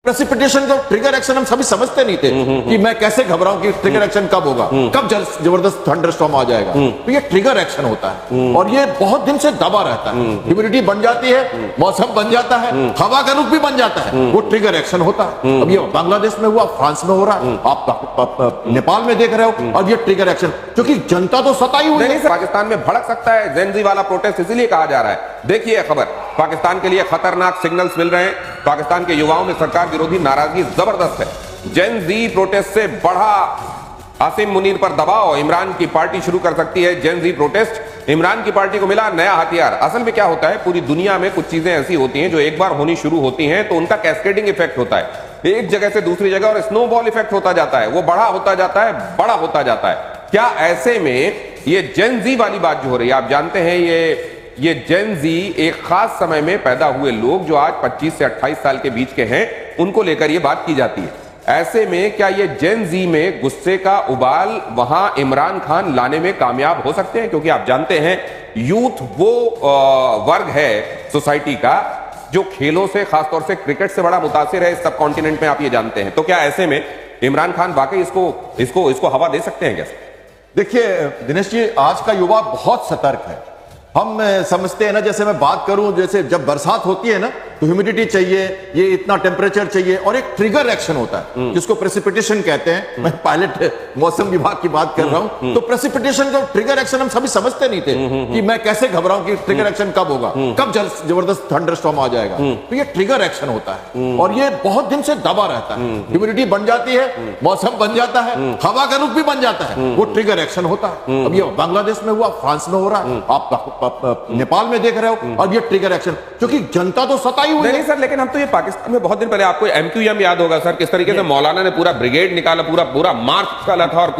Precipitation का trigger action हम सभी समझते नहीं थे कि मैं कैसे घबराऊं कि ट्रिगर एक्शन कब होगा, कब जबरदस्त थंडरस्टॉर्म आ जाएगा। तो ये ट्रिगर एक्शन होता है और ये बहुत दिन से दबा रहता है। ह्यूमिडिटी बन जाती है, मौसम बन जाता है, हवा का रुख भी बन जाता है, वो ट्रिगर एक्शन होता है। अब ये बांग्लादेश में हुआ, फ्रांस में हो रहा है, आप नेपाल में देख रहे हो, और ये ट्रिगर एक्शन क्योंकि जनता तो सताई हुई है। पाकिस्तान में भड़क सकता है जेन-ज़ी वाला प्रोटेस्ट, इसीलिए कहा जा रहा है। देखिए खबर, पाकिस्तान के लिए खतरनाक सिग्नल्स मिल रहे हैं। पाकिस्तान के युवाओं में सरकार विरोधी नाराजगी जबरदस्त है। जेन-ज़ी प्रोटेस्ट से बढ़ा आसिम मुनीर पर दबाव, इमरान की पार्टी शुरू कर सकती है जेन-ज़ी प्रोटेस्ट। इमरान की पार्टी को मिला नया हथियार। असल में क्या होता है, पूरी दुनिया में कुछ चीजें ऐसी होती हैं जो एक बार होनी शुरू होती हैं तो उनका कैस्केडिंग इफेक्ट होता है, एक जगह से दूसरी जगह, और स्नोबॉल इफेक्ट होता जाता है, वो बड़ा होता जाता है, बड़ा होता जाता है। क्या ऐसे में ये जेन-ज़ी वाली बात जो हो रही है, आप जानते हैं ये जेन-ज़ी एक खास समय में पैदा हुए लोग जो आज 25 से 28 साल के बीच के हैं, उनको लेकर ये बात की जाती है। ऐसे में क्या ये जेन-ज़ी में गुस्से का उबाल वहां इमरान खान लाने में कामयाब हो सकते हैं? क्योंकि आप जानते हैं यूथ वो वर्ग है सोसाइटी का जो खेलों से, खासतौर से क्रिकेट से बड़ा मुतासिर है इस सब कॉन्टिनेंट में, आप ये जानते हैं। तो क्या ऐसे में इमरान खान वाकई इसको हवा दे सकते हैं? कैसे? देखिए दिनेश जी, आज का युवा बहुत सतर्क है। हम समझते हैं ना, जैसे मैं बात करूं, जैसे जब बरसात होती है ना तो ह्यूमिडिटी चाहिए, ये इतना टेम्परेचर चाहिए, और एक ट्रिगर एक्शन होता है जिसको प्रेसिपिटेशन कहते हैं। मैं पायलट मौसम विभाग की बात कर रहा हूं। तो प्रेसिपिटेशन का ट्रिगर एक्शन हम सभी समझते नहीं थे कि मैं कैसे घबराऊं कि ट्रिगर एक्शन कब होगा, कब जबरदस्त थंडरस्टॉर्म आ जाएगा। तो ये ट्रिगर एक्शन होता है और ये बहुत दिन से दबा रहता है। ह्यूमिडिटी बन जाती है, मौसम बन जाता है, हवा का रुख भी बन जाता है, वो ट्रिगर एक्शन होता है। अब ये बांग्लादेश में हुआ, फ्रांस में हो रहा है, आप नेपाल में देख रहे हो, और ये ट्रिगर एक्शन क्योंकि जनता तो सताई हुई है। नहीं सर, लेकिन हम तो ये पाकिस्तान में बहुत दिन पहले, आपको MQM याद होगा सर, किस तरीके से मौलाना ने पूरा ब्रिगेड निकाला, पूरा मार्च निकाला था, और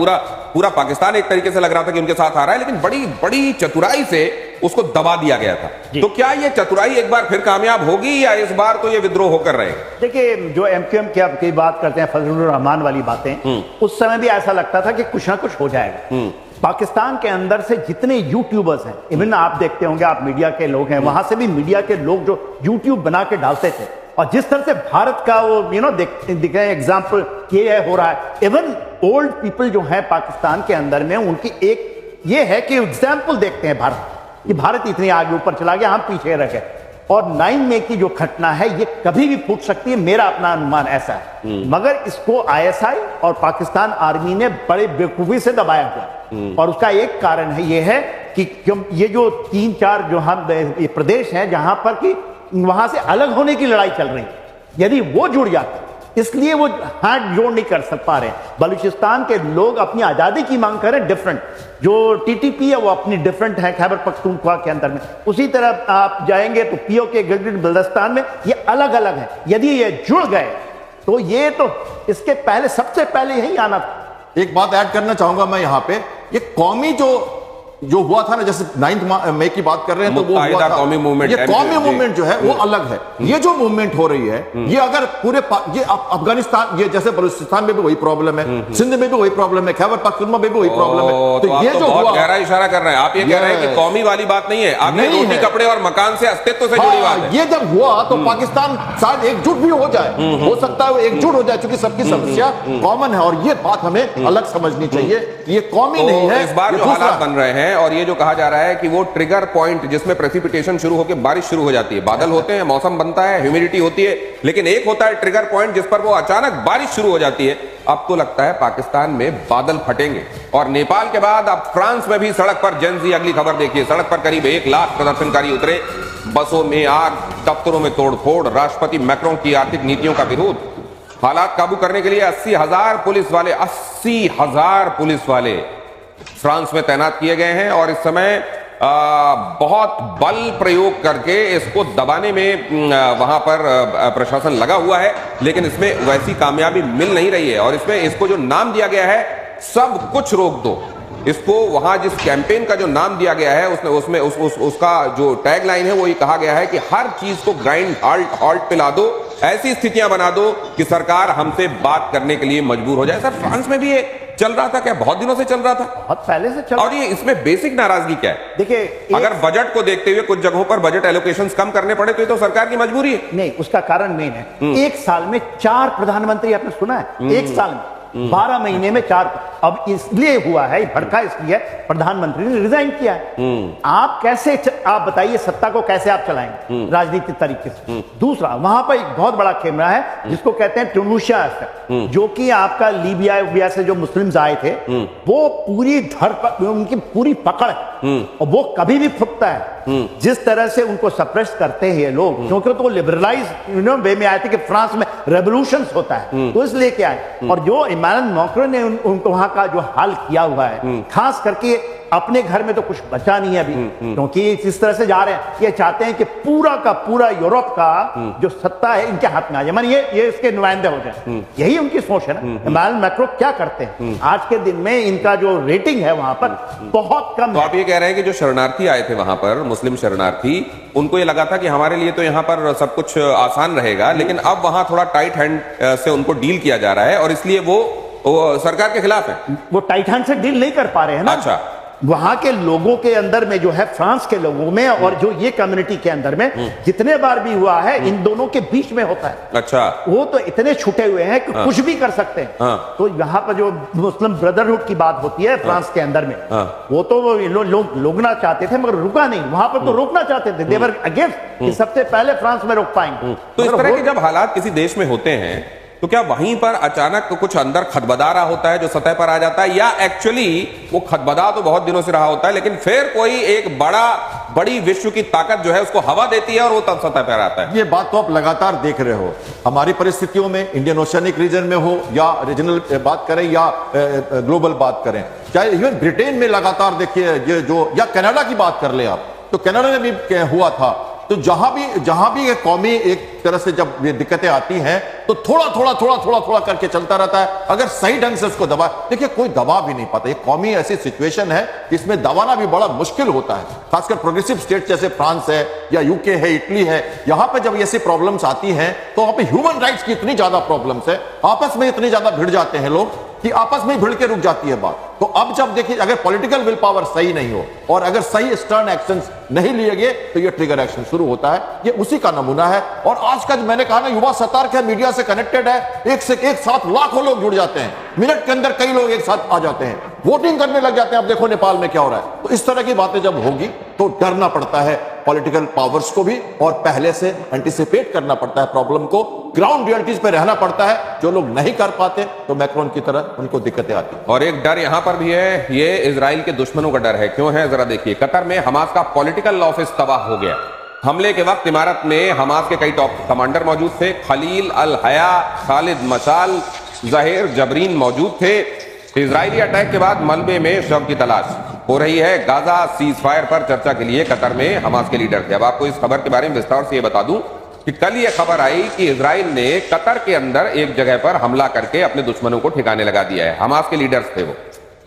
पूरा पाकिस्तान एक तरीके से लग रहा था कि उनके साथ आ रहा है, लेकिन बड़ी बड़ी चतुराई से उसको दबा दिया गया था। तो क्या ये चतुराई एक बार फिर कामयाब होगी या इस बार तो ये विद्रोह होकर रहे? देखिए, जो MQM की बात करते हैं, फजलुर रहमान वाली बातें, उस समय भी ऐसा लगता था कि कुछ ना कुछ हो जाएगा। पाकिस्तान के अंदर से जितने यूट्यूबर्स हैं, इवन आप देखते होंगे, आप मीडिया के लोग हैं, वहां से भी मीडिया के लोग जो यूट्यूब बना के डालते थे, और जिस तरह से भारत का वो दिखे एग्जाम्पल ये हो रहा है। इवन ओल्ड पीपल जो है पाकिस्तान के अंदर में, उनकी एक ये है कि एग्जाम्पल देखते हैं भारत कि भारत इतनी आगे ऊपर चला गया, हम पीछे रह गए। और 9 मई की जो घटना है ये कभी भी फूट सकती है, मेरा अपना अनुमान ऐसा है। मगर इसको ISI और पाकिस्तान आर्मी ने बड़े बेवकूफी से दबाया हुआ, और उसका एक कारण है, ये है कि ये जो 3-4 जो हम ये प्रदेश हैं जहां पर कि वहां से अलग होने की लड़ाई चल रही है, यदि वो जुड़ जाते, इसलिए वो हाथ जोड़ नहीं कर पा रहे। बलूचिस्तान के लोग अपनी आजादी की मांग करें, डिफरेंट जो TTP है वो अपनी डिफरेंट है खैबर पख्तूनख्वा के अंदर में। उसी तरह आप जाएंगे तो POK गिलगिट बल्तिस्तान में ये अलग अलग है। यदि ये जुड़ गए तो ये तो इसके पहले, सबसे पहले यही आना था। एक बात ऐड करना चाहूंगा मैं यहाँ पे, ये कौमी जो हुआ था ना, जैसे 9 मई की बात कर रहे हैं, तो वो हुआ था कौमी मूवमेंट, ये कौमी मूवमेंट जो है वो अलग है। ये जो मूवमेंट हो रही है, ये अगर पूरे ये अफगानिस्तान, ये जैसे बलूचिस्तान में भी वही प्रॉब्लम है, सिंध में भी वही प्रॉब्लम है, खैबर पख्तूनख्वा में भी वही प्रॉब्लम है। तो ये जो बहुत गहरा इशारा कर रहे हैं आप, ये कह रहे हैं कि कौमी वाली बात नहीं है, आपने रोटी कपड़े और मकान से, अस्तित्व से जुड़ी बात है। ये जब हुआ तो पाकिस्तान शायद एकजुट भी हो जाए, हो सकता है वो एकजुट हो जाए, क्योंकि सबकी समस्या कॉमन है, और ये बात हमें अलग समझनी चाहिए। ये कौमी नहीं है। इस बार जो हालात बन रहे हैं, और ये जो कहा जा रहा है कि वो ट्रिगर पॉइंट जिसमें प्रेसिपिटेशन शुरू होकर बारिश शुरू हो जाती है, बादल होते हैं, मौसम बनता है, ह्यूमिडिटी होती है, लेकिन एक होता है ट्रिगर पॉइंट जिस पर वो अचानक बारिश शुरू हो जाती है। अब तो लगता है पाकिस्तान में बादल फटेंगे, और नेपाल के बाद अब फ्रांस में भी सड़क पर जेन-ज़ी, अगली खबर देखिए, सड़क पर करीब 1 लाख प्रदर्शनकारी उतरे, बसों में आग, दफ्तरों में तोड़फोड़, राष्ट्रपति मैक्रों की आर्थिक नीतियों का विरोध। हालात काबू करने के लिए 80,000 पुलिस वाले फ्रांस में तैनात किए गए हैं, और इस समय बहुत बल प्रयोग करके इसको दबाने में वहां पर प्रशासन लगा हुआ है, लेकिन इसमें वैसी कामयाबी मिल नहीं रही है। और इसमें इसको जो नाम दिया गया है, सब कुछ रोक दो, इसको वहां जिस कैंपेन का जो नाम दिया गया है उसमें उसका जो टैग लाइन है वो ये कहा गया है कि हर चीज को ग्राइंड हॉल्ट पिला दो, ऐसी स्थितियां बना दो कि सरकार हमसे बात करने के लिए मजबूर हो जाए। सर, फ्रांस में भी ये चल रहा था क्या? बहुत दिनों से चल रहा था बहुत पहले से चल। और ये इसमें बेसिक नाराजगी क्या है? देखिए, अगर बजट को देखते हुए कुछ जगहों पर बजट एलोकेशंस कम करने पड़े तो ये तो सरकार की मजबूरी है। नहीं, उसका कारण मेन है, एक साल में 4 प्रधानमंत्री, आपने सुना है? एक साल में 12 महीने में 4। अब इसलिए हुआ है, भड़का इसलिए प्रधानमंत्री ने रिजाइन किया है। आप कैसे, आप बताइए सत्ता को कैसे आप चलाएंगे राजनीतिक तरीके से? दूसरा, वहां पर एक बहुत बड़ा कैमरा है जिसको कहते हैं ट्यूनिशिया इफेक्ट, जो कि आपका लीबिया से जो मुस्लिम्स आए थे, वो पूरी उनकी पूरी पकड़ है और वो कभी भी फुकता है। जिस तरह से उनको सप्रेस करते हैं ये लोग, क्योंकि तो लिबरलाइज वे में आए थे कि फ्रांस में रेवोल्यूशन होता है, तो इसलिए क्या है। और जो इमानुएल मैक्रोन ने उनको वहां का जो हाल किया हुआ है, खास करके अपने घर में तो कुछ बचा नहीं है अभी, क्योंकि इस तरह से जा रहे हैं। ये चाहते हैं कि पूरा का पूरा यूरोप का जो सत्ता है इनके हाथ में आ जाए, माने ये इसके नुमाइंदे हो जाए। यही उनकी सोच है ना। इमानुएल मैक्रोन क्या करते हैं आज के दिन में, इनका जो रेटिंग है वहां पर बहुत कम तो है। आप ये कह रहे हैं कि जो शरणार्थी आए थे वहां पर, मुस्लिम शरणार्थी, उनको ये लगा था कि हमारे लिए तो यहाँ पर सब कुछ आसान रहेगा, लेकिन अब वहां थोड़ा टाइट हैंड से उनको डील किया जा रहा है और इसलिए वो सरकार के खिलाफ है। वो टाइट हैंड से डील नहीं कर पा रहे हैं ना। अच्छा, वहां के लोगों के अंदर में जो है, फ्रांस के लोगों में और जो ये कम्युनिटी के अंदर में जितने बार भी हुआ है, इन दोनों के बीच में होता है। अच्छा, वो तो इतने छूटे हुए हैं कि कुछ भी कर सकते हैं। तो यहाँ पर जो मुस्लिम ब्रदरहुड की बात होती है फ्रांस के अंदर में, वो तो लोग रोकना चाहते थे मगर रुका नहीं। वहां पर तो रोकना चाहते थे, देवर अगेंस्ट, सबसे पहले फ्रांस में रोक पाएंगे। तो इस तरह के जब हालात किसी देश में होते हैं तो क्या वहीं पर अचानक कुछ अंदर खदबदा रहा होता है जो सतह पर आ जाता है, या एक्चुअली वो खदबदा तो बहुत दिनों से रहा होता है, लेकिन फिर कोई एक बड़ी विश्व की ताकत जो है उसको हवा देती है और वो तब सतह पर आता है? ये बात तो आप लगातार देख रहे हो हमारी परिस्थितियों में, इंडियन ओशियनिक रीजन में हो या रीजनल बात करें या ग्लोबल बात करें, चाहे इवन ब्रिटेन में लगातार देखिए ये जो, या कनाडा की बात कर ले आप, तो कनाडा में भी हुआ था। तो जहां भी ये कौमी एक तरह से जब ये दिक्कतें आती हैं तो थोड़ा करके चलता रहता है। अगर सही ढंग से उसको दबा, देखिए कोई दबा भी नहीं पाता। ये कौमी ऐसी सिचुएशन है जिसमें दबाना भी बड़ा मुश्किल होता है, खासकर प्रोग्रेसिव स्टेट जैसे फ्रांस है या यूके है, इटली है। यहां पर जब ऐसी प्रॉब्लम्स आती हैं तो वहां पे ह्यूमन राइट्स की इतनी ज्यादा प्रॉब्लम्स है, आपस में इतनी ज्यादा भिड़ जाते हैं लोग कि आपस में भिड़ के रुक जाती है बात। तो अब जब देखिए, अगर पॉलिटिकल विल पावर सही नहीं हो और अगर सही स्टर्न एक्शंस नहीं लिए गए तो ये ट्रिगर एक्शन शुरू होता है। ये उसी का नमूना है। और आज का मैंने कहा ना, युवा सतर्क है, मीडिया से कनेक्टेड है, एक से एक साथ लाखों लोग जुड़ जाते हैं, मिनट के अंदर कई लोग एक साथ आ जाते हैं, वोटिंग करने लग जाते हैं। अब देखो नेपाल में क्या हो रहा है। तो इस तरह की बातें जब होगी तो डरना पड़ता है पॉलिटिकल पावर्स को भी, और पहले से एंटिसिपेट करना पड़ता है प्रॉब्लम को, ग्राउंड रियलिटीज पे रहना पड़ता है। जो लोग नहीं कर पाते तो मैक्रोन की तरह उनको दिक्कतें आती हैं। और एक डर यहां पर भी है, ये इजराइल के दुश्मनों का डर है। क्यों है जरा देखिए, कतर में हमास का पॉलिटिकल ऑफिस तबाह हो गया। हमले के वक्त इमारत में हमास के कई टॉप कमांडर मौजूद थे। खलील अल हया, खालिद मशाल, जहीर जबरीन मौजूद थे। इजरायली अटैक के बाद मलबे में शव की तलाश हो रही है। गाजा सीज फायर पर चर्चा के लिए कतर में हमास के लीडर थे। अब आपको इस खबर के बारे में विस्तार से ये बता दूं कि कल ये खबर आई कि इजराइल ने कतर के अंदर एक जगह पर हमला करके अपने दुश्मनों को ठिकाने लगा दिया है। हमास के लीडर्स थे वो।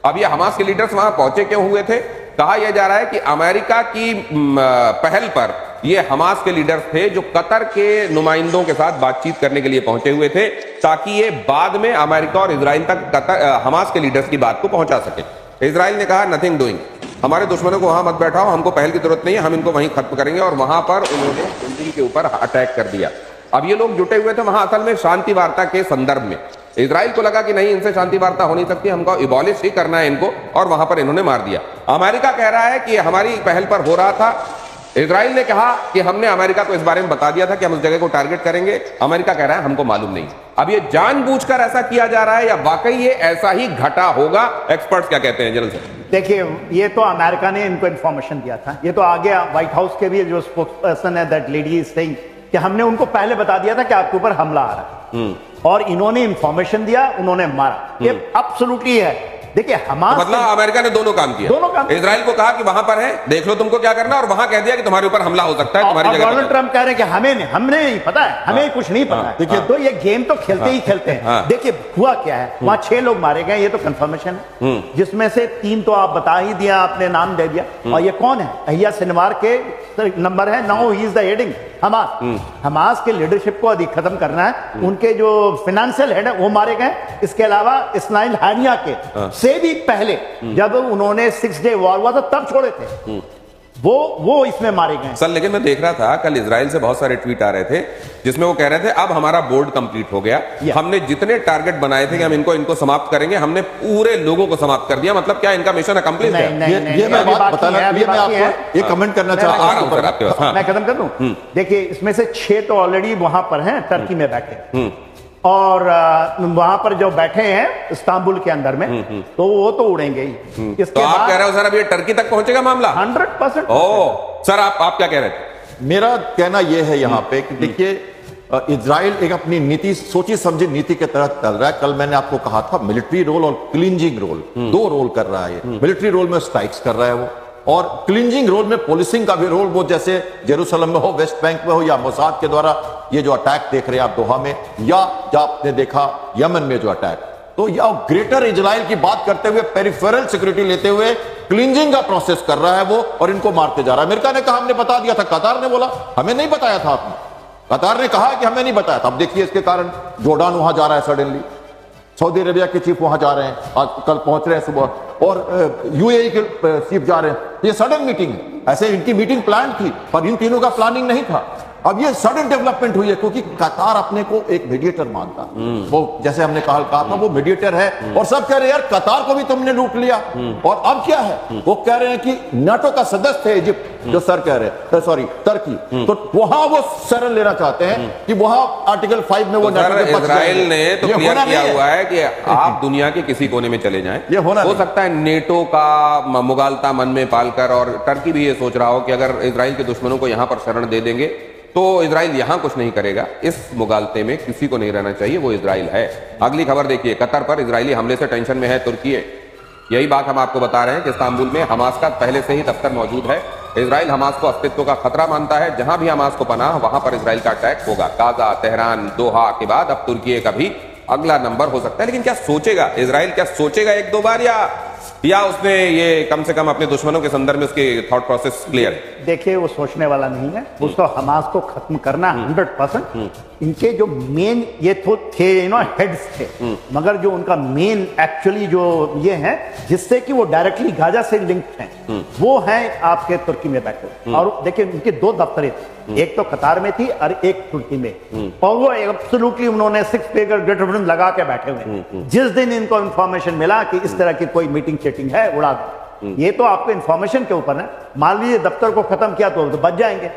अब ये हमास के लीडर्स वहां पहुंचे क्यों हुए थे? कहा यह जा रहा है कि अमेरिका की पहल पर ये हमास के लीडर्स थे जो कतर के नुमाइंदों के साथ बातचीत करने के लिए पहुंचे हुए थे, ताकि ये बाद में अमेरिका और इजराइल तक हमास के लीडर्स की बात को पहुंचा सके। इजराइल ने कहा नथिंग डूइंग, हमारे दुश्मनों को वहां मत बैठाओ, हमको पहल की जरूरत नहीं है, हम इनको वहीं खत्म करेंगे। और वहां पर उन्होंने बिल्डिंग के ऊपर अटैक कर दिया। अब ये लोग जुटे हुए थे वहां असल में शांति वार्ता के संदर्भ में। इजराइल को लगा कि नहीं, इनसे शांति वार्ता हो नहीं सकती, हमको इबॉलिश ही करना है इनको, और वहां पर इन्होंने मार दिया। अमेरिका कह रहा है कि हमारी पहल पर हो रहा था। इजराइल ने कहा कि हमने अमेरिका को इस बारे में बता दिया था कि हम उस जगह को टारगेट करेंगे। अमेरिका कह रहा है हमको मालूम नहीं। अब ये जानबूझकर ऐसा किया जा रहा है या वाकई ये ऐसा ही घटा होगा? एक्सपर्ट्स क्या कहते हैं जनरल साहब? देखिए, ये तो अमेरिका ने इनको इंफॉर्मेशन दिया था। ये तो आगे व्हाइट हाउस के भी जो स्पोक्सपर्सन है, दैट लेडी इज सेइंग कि हमने उनको पहले बता दिया था कि आपके ऊपर हमला आ रहा है, और इन्होंने इंफॉर्मेशन दिया, उन्होंने मारा। ये एब्सोल्युटली है। देखिए हमास मतलब अमेरिका ने दोनों काम किया। दोनों काम। इजराइल को कहा कि वहां पर है, देख लो तुमको क्या करना, और वहां कह दिया कि तुम्हारे ऊपर हमला हो सकता है, तुम्हारी जगह डोनाल्ड ट्रंप कह रहे हैं कि हमें नहीं पता है, हमें कुछ नहीं पता है। देखिए तो ये गेम तो खेलते ही खेलते हैं। देखिए हुआ क्या है, वहां 6 लोग मारे गए, ये तो कंफर्मेशन है, जिसमें से 3 तो आप बता ही दिया, आपने नाम दे दिया। और ये कौन है? अहिया सिनवार के नंबर है, now he is the heading Hamas. Hamas के लीडरशिप को अधिक खत्म करना है, उनके जो फाइनेंशियल हेड है वो मारे गए। इसके अलावा इस्माइल हानिया के से भी पहले जब उन्होंने 6 डे वॉर हुआ था तब छोड़े थे, वो इसमें मारे गए। सर लेकिन मैं देख रहा था कल इजराइल से बहुत सारे ट्वीट आ रहे थे जिसमें वो कह रहे थे अब हमारा बोर्ड कंप्लीट हो गया, हमने जितने टारगेट बनाए थे कि हम इनको समाप्त करेंगे, हमने पूरे लोगों को समाप्त कर दिया। मतलब क्या इनका मिशन अकम्प्लिश है? ये मैं बात बताना, ये मैं आपको एक कमेंट करना चाहता हूं। मैं खत्म कर दूं। देखिए इसमें से 6 तो ऑलरेडी वहां पर हैं, टर्की में बैठे, और वहां पर जो बैठे हैं इस्तांबुल के अंदर में, तो वो तो उड़ेंगे ही। तो आप कह रहे हो सर अब ये टर्की तक पहुंचेगा मामला? 100%। ओ सर आप क्या कह रहे थे? मेरा कहना यह है यहां पे कि देखिए इजराइल एक अपनी नीति, सोची समझी नीति के तहत चल रहा है। कल मैंने आपको कहा था मिलिट्री रोल और क्लींजिंग रोल, 2 रोल कर रहा है। मिलिट्री रोल में स्ट्राइक्स कर रहा है वो, और क्लींजिंग रोल में पुलिसिंग का भी रोल, वो जैसे जेरूसलम में हो, वेस्ट बैंक में हो, या मोसाद के द्वारा ये जो अटैक देख रहे हैं आप दोहा में, या जो आपने देखा यमन में जो अटैक, तो या ग्रेटर इजराइल की बात करते हुए पेरिफेरल सिक्योरिटी लेते हुए क्लींजिंग का प्रोसेस कर रहा है वो, और इनको मारते जा रहा है। अमेरिका ने कहा हमने बता दिया था, कतार ने बोला हमें नहीं बताया था आपने, कतार ने कहा कि हमें नहीं बताया था। अब देखिए इसके कारण जोर्डान वहां जा रहा है सडनली, सऊदी अरेबिया के चीफ वहां जा रहे हैं, आज कल पहुंच रहे हैं सुबह, और यूएई के चीफ जा रहे हैं। ये सडन मीटिंग है, ऐसे इनकी मीटिंग प्लान थी पर इन तीनों का प्लानिंग नहीं था। अब ये सडन डेवलपमेंट हुई है क्योंकि कतार अपने को एक मीडिएटर मानता, वो जैसे हमने कहा था वो मीडिएटर है, और सब कह रहे हैं यार कतार को भी तुमने लूट लिया। और अब क्या है, वो कह रहे हैं कि नाटो का सदस्य है इजिप्ट, जो सर कह रहे हैं, सॉरी टर्की, तो वहां वो शरण लेना चाहते हैं कि वहां आर्टिकल 5 में वो इजराइल ने तो क्लियर किया हुआ है कि आप दुनिया के किसी कोने में चले जाएं, ये होना हो सकता है नेटो का मुगालता मन में पालकर, और टर्की भी ये सोच रहा हो कि अगर इजराइल के दुश्मनों को यहां पर शरण दे देंगे तो इजराइल यहां कुछ नहीं करेगा। इस मुगालते में किसी को नहीं रहना चाहिए, वो इजराइल है। अगली खबर देखिए, कतर पर इजरायली हमले से टेंशन में है तुर्की। यही बात हम आपको बता रहे हैं कि इस्तांबुल में हमास का पहले से ही दफ्तर मौजूद है। इजराइल हमास को अस्तित्व का खतरा मानता है, जहां भी हमास को पनाह वहां पर इजराइल का अटैक होगा। गाजा, तेहरान, दोहा के बाद अब तुर्की का भी अगला नंबर हो सकता है। लेकिन क्या सोचेगा इजराइल, क्या सोचेगा 1-2 बार, या उसने ये कम से कम अपने दुश्मनों के संदर्भ में उसकी थॉट प्रोसेस क्लियर है? देखिए वो सोचने वाला नहीं है, उसको हमास को खत्म करना 100%। इनके जो मेन ये तो थे हेड्स थे, मगर जो उनका मेन एक्चुअली जो ये है जिससे कि वो डायरेक्टली गाजा से लिंक्ड हैं, वो हैं आपके तुर्की में बैठे। और देखिए उनके 2 दफ्तरें, एक तो कतार में थी और एक तुर्की में, और वो एब्सोल्युटली उन्होंने 6 फिगर ग्रेटर लगा के बैठे हुए। जिस दिन इनको इंफॉर्मेशन मिला कि इस तरह की कोई मीटिंग चेटिंग है, उड़ा दो। ये तो आपको इंफॉर्मेशन के ऊपर है। मान लीजिए दफ्तर को खत्म किया तो बच जाएंगे,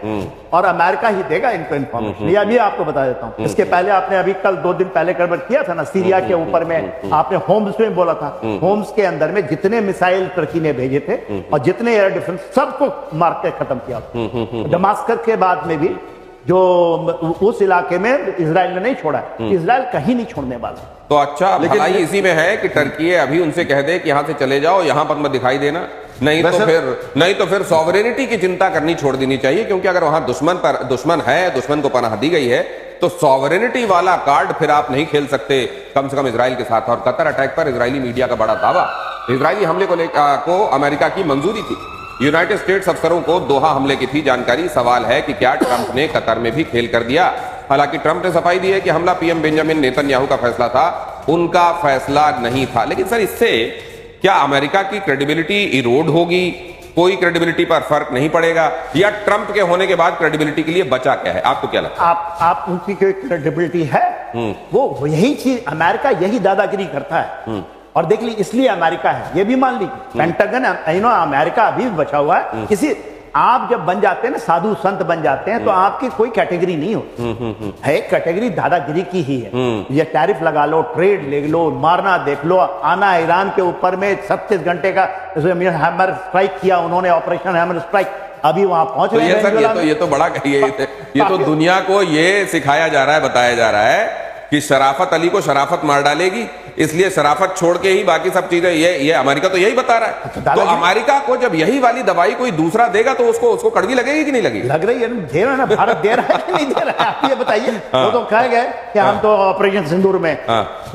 और अमेरिका ही देगा इनको इंफॉर्मेशन। ये अभी आपको बता देता हूं, इसके पहले आपने अभी कल 2 दिन पहले गड़बड़ किया था ना, सीरिया के ऊपर में आपने होम्स में बोला था, होम्स के अंदर में जितने मिसाइल तुर्की ने भेजे थे और जितने एयर डिफेंस, सबको मार के खत्म किया। दमास्कस के बाद में भी जो उस इलाके में इजराइल ने नहीं छोड़ा, इजराइल कहीं नहीं छोड़ने वाला। तो अच्छा भलाई इसी में है कि टर्की अभी उनसे कह दे कि यहां से चले जाओ, यहां पर मत दिखाई देना, नहीं तो फिर सॉवरेनिटी की चिंता करनी छोड़ देनी चाहिए। क्योंकि अगर वहां दुश्मन है, दुश्मन को पनाह दी गई है, तो सॉवरेनिटी वाला कार्ड फिर आप नहीं खेल सकते, कम से कम इजराइल के साथ। और कतर अटैक पर इजरायली मीडिया का बड़ा दावा, इजरायली हमले को अमेरिका की मंजूरी थी। यूनाइटेड स्टेट्स अफसरों को दोहा हमले की थी जानकारी। सवाल है कि क्या ट्रंप ने कतर में भी खेल कर दिया? हालांकि ट्रंप ने सफाई दी है कि हमला पीएम बेंजामिन नेतन्याहू का फैसला था, उनका फैसला नहीं था। लेकिन सर इससे क्या अमेरिका की क्रेडिबिलिटी इरोड होगी? कोई क्रेडिबिलिटी पर फर्क नहीं पड़ेगा, या ट्रंप के होने के बाद क्रेडिबिलिटी के लिए बचा क्या है? आपको क्या लगता है? आप उनकी कोई क्रेडिबिलिटी है? वो यही चीज, अमेरिका यही दादागिरी करता है। और देख ली, इसलिए अमेरिका है, ये भी मान ली पेंटागन अमेरिका अभी भी बचा हुआ है। किसी आप जब बन जाते हैं ना, साधु संत बन जाते हैं, तो आपकी कोई कैटेगरी नहीं होती है, कैटेगरी दादागिरी की ही है। ये टैरिफ लगा लो, ट्रेड ले लो, मारना देख लो, आना ईरान के ऊपर में 36 घंटे का हैमर स्ट्राइक किया उन्होंने, ऑपरेशन हैमर स्ट्राइक, अभी वहां पहुंच रहे हैं। ये तो बड़ा कहिए, ये तो दुनिया को ये सिखाया जा रहा है, बताया जा रहा है कि शराफत अली को शराफत मार डालेगी, इसलिए शराफत छोड़ के ही बाकी सब चीजें, ये अमेरिका तो यही बता रहा है। तो अमेरिका को जब यही वाली दवाई कोई दूसरा देगा तो उसको कड़वी लगेगी कि नहीं लगेगी? लग रही है, दे रहा है ना, भारत दे रहा है कि नहीं दे रहा है, आप ये बताइए। वो तो कह गए कि हम तो ऑपरेशन सिंदूर में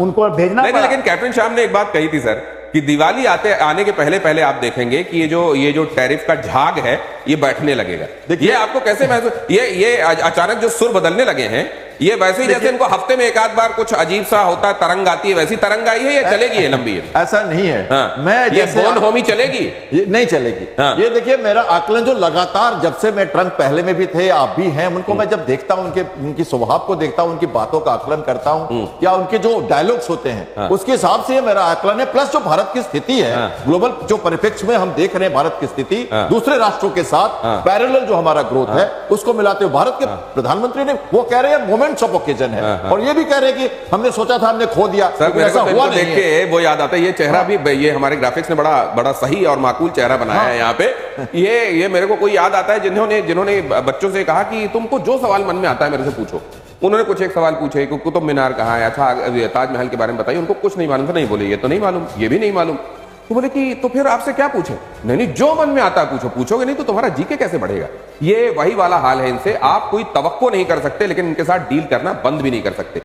उनको भेजना नहीं, लेकिन कैप्टन शाम ने एक बात कही थी सर कि दिवाली आने के पहले आप देखेंगे कि ये जो टैरिफ का झाग है ये बैठने लगेगा। ये आपको कैसे महसूस, ये अचानक जो सुर बदलने लगे हैं, ये वैसे ही जैसे इनको हफ्ते में एक आध बार कुछ अजीब सा होता है, तरंग आती है, वैसी तरंग आई है, ये चलेगी, ये लंबी है? ऐसा नहीं है। मैं ये बोन होमी चलेगी? ये नहीं चलेगी। ये देखिए, मेरा आकलन जो लगातार जब से मैं ट्रंप पहले में भी थे, आप भी हैं, उनको मैं जब देखता हूं, उनकी स्वभाव को देखता हूं, उनकी बातों का आकलन करता हूं, या उनके जो डायलॉग्स होते हैं, उसके हिसाब से मेरा आकलन है। प्लस जो भारत की स्थिति है, ग्लोबल जो परिप्रेक्ष्य में हम देख रहे हैं भारत की स्थिति, दूसरे राष्ट्रों के साथ पैरेलल जो हमारा ग्रोथ है, उसको मिलाते हुए भारत के प्रधानमंत्री ने वो कह रहे हैं मोमेंट्स ऑफ ओकेजन है, और ये भी कह रहे हैं कि हमने सोचा था हमने खो दिया। सर, मेरे को हुआ देख के वो याद आता है, ये चेहरा भी, ये हमारे ग्राफिक्स ने बड़ा सही और माकूल चेहरा बनाया है यहाँ पे। ये मेरे को कोई याद आता है जिन्होंने बच्चों से कहा कि तुमको जो सवाल मन में आता है मेरे से पूछो। उन्होंने कुछ एक सवाल पूछे कि कुतुब मीनार कहाँ है, अच्छा ताजमहल के बारे में बताइए। उनको कुछ नहीं मालूम था, नहीं बोले ये तो नहीं मालूम, ये भी नहीं मालूम। तो बोले कि तो फिर आपसे क्या पूछे? नहीं, जो मन में आता है पूछो, पूछोगे नहीं तो तुम्हारा जीके कैसे बढ़ेगा? ये वही वाला हाल है इनसे। आप कोई तवक्को नहीं कर सकते, लेकिन इनके साथ डील करना बंद भी नहीं कर सकते।